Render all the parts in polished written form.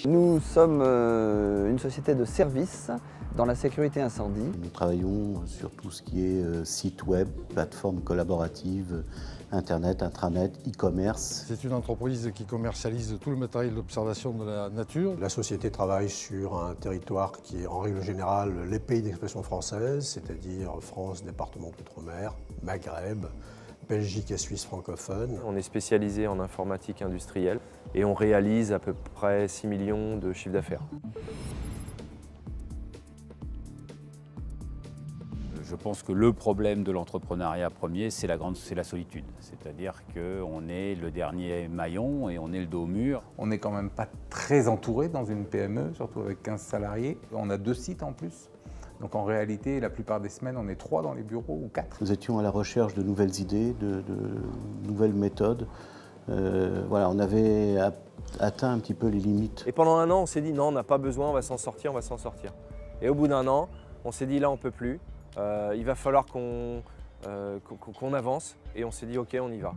Nous sommes une société de services dans la sécurité incendie. Nous travaillons sur tout ce qui est site web, plateforme collaborative, internet, intranet, e-commerce. C'est une entreprise qui commercialise tout le matériel d'observation de la nature. La société travaille sur un territoire qui est en règle générale les pays d'expression française, c'est-à-dire France, département d'outre-mer, Maghreb, Belgique et Suisse francophone. On est spécialisé en informatique industrielle et on réalise à peu près 6 millions de chiffre d'affaires. Je pense que le problème de l'entrepreneuriat premier, c'est la solitude. C'est-à-dire qu'on est le dernier maillon et on est le dos au mur. On n'est quand même pas très entouré dans une PME, surtout avec 15 salariés. On a 2 sites en plus. Donc en réalité, la plupart des semaines, on est 3 dans les bureaux ou 4. Nous étions à la recherche de nouvelles idées, de nouvelles méthodes. Voilà, on avait atteint un petit peu les limites. Et pendant un an, on s'est dit non, on n'a pas besoin, on va s'en sortir, on va s'en sortir. Et au bout d'un an, on s'est dit là, on ne peut plus. Il va falloir qu'on avance et on s'est dit ok, on y va.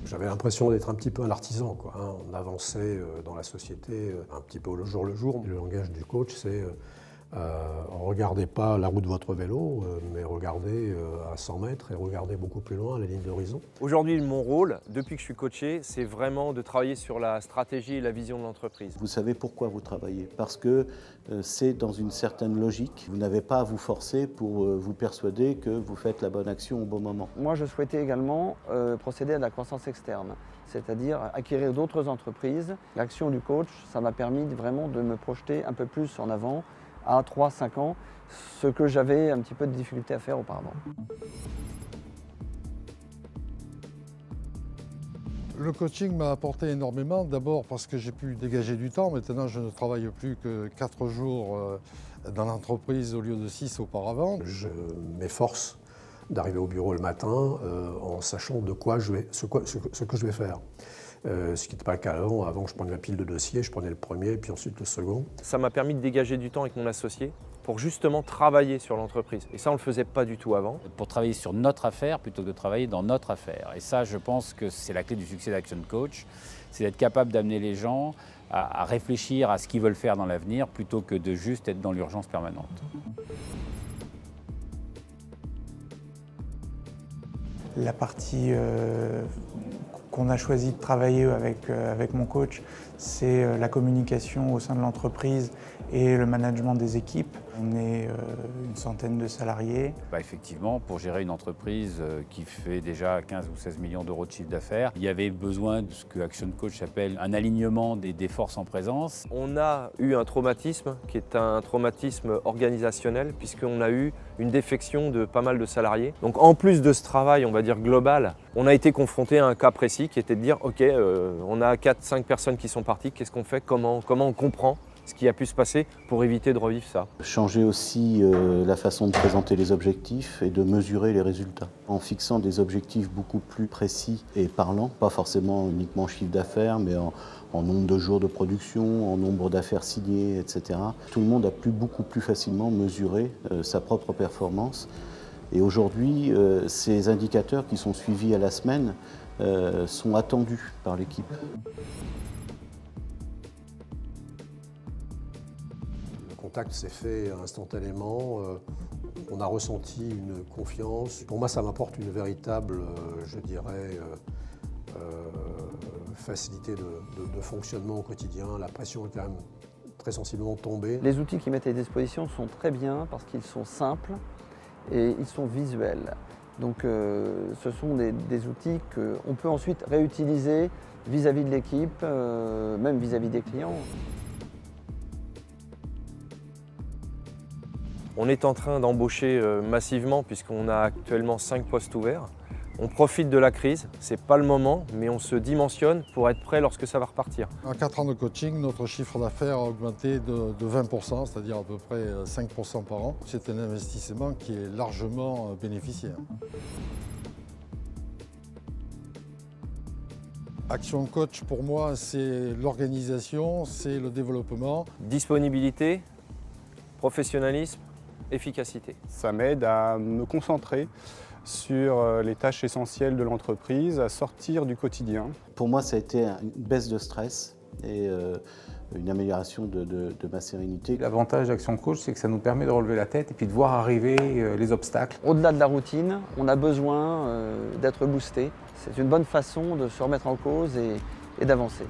J'avais l'impression d'être un petit peu un artisan, quoi, hein. On avançait dans la société un petit peu au jour le jour. Le langage du coach, c'est regardez pas la roue de votre vélo, mais regardez à 100 mètres et regardez beaucoup plus loin à la ligne d'horizon. Aujourd'hui, mon rôle, depuis que je suis coaché, c'est vraiment de travailler sur la stratégie et la vision de l'entreprise. Vous savez pourquoi vous travaillez, parce que c'est dans une certaine logique. Vous n'avez pas à vous forcer pour vous persuader que vous faites la bonne action au bon moment. Moi, je souhaitais également procéder à de la croissance externe, c'est-à-dire acquérir d'autres entreprises. L'action du coach, ça m'a permis vraiment de me projeter un peu plus en avant, à 3-5 ans, ce que j'avais un petit peu de difficulté à faire auparavant. Le coaching m'a apporté énormément, d'abord parce que j'ai pu dégager du temps. Maintenant, je ne travaille plus que 4 jours dans l'entreprise au lieu de 6 auparavant. Je m'efforce d'arriver au bureau le matin en sachant de quoi ce que je vais faire. Ce qui n'était pas le cas avant. Avant, je prenais ma pile de dossiers, je prenais le premier, puis ensuite le second. Ça m'a permis de dégager du temps avec mon associé pour justement travailler sur l'entreprise. Et ça, on ne le faisait pas du tout avant. Pour travailler sur notre affaire plutôt que de travailler dans notre affaire. Et ça, je pense que c'est la clé du succès d'Action Coach, c'est d'être capable d'amener les gens à réfléchir à ce qu'ils veulent faire dans l'avenir plutôt que de juste être dans l'urgence permanente. La partie qu'on a choisi de travailler avec mon coach, c'est la communication au sein de l'entreprise et le management des équipes. On est une centaine de salariés. Effectivement, pour gérer une entreprise qui fait déjà 15 ou 16 millions d'euros de chiffre d'affaires, il y avait besoin de ce que Action Coach appelle un alignement des forces en présence. On a eu un traumatisme qui est un traumatisme organisationnel puisqu'on a eu une défection de pas mal de salariés. Donc en plus de ce travail, on va dire global, on a été confronté à un cas précis qui était de dire ok, on a 4-5 personnes qui sont parties, qu'est-ce qu'on fait, comment on comprend ce qui a pu se passer pour éviter de revivre ça. Changer aussi la façon de présenter les objectifs et de mesurer les résultats. En fixant des objectifs beaucoup plus précis et parlants, pas forcément uniquement chiffre d'affaires, mais en nombre de jours de production, en nombre d'affaires signées, etc. Tout le monde a pu beaucoup plus facilement mesurer sa propre performance. Et aujourd'hui, ces indicateurs qui sont suivis à la semaine sont attendus par l'équipe. Le contact s'est fait instantanément. On a ressenti une confiance. Pour moi, ça m'apporte une véritable, je dirais, facilité de fonctionnement au quotidien. La pression est quand même très sensiblement tombée. Les outils qu'ils mettent à disposition sont très bien parce qu'ils sont simples et ils sont visuels. Donc ce sont des outils qu'on peut ensuite réutiliser vis-à-vis de l'équipe, même vis-à-vis des clients. On est en train d'embaucher massivement puisqu'on a actuellement 5 postes ouverts. On profite de la crise, c'est pas le moment, mais on se dimensionne pour être prêt lorsque ça va repartir. En 4 ans de coaching, notre chiffre d'affaires a augmenté de 20%, c'est-à-dire à peu près 5% par an. C'est un investissement qui est largement bénéficiaire. Action Coach, pour moi, c'est l'organisation, c'est le développement. Disponibilité, professionnalisme, efficacité. Ça m'aide à me concentrer sur les tâches essentielles de l'entreprise, à sortir du quotidien. Pour moi, ça a été une baisse de stress et une amélioration de ma sérénité. L'avantage d'Action Coach, c'est que ça nous permet de relever la tête et puis de voir arriver les obstacles. Au-delà de la routine, on a besoin d'être boosté. C'est une bonne façon de se remettre en cause et d'avancer.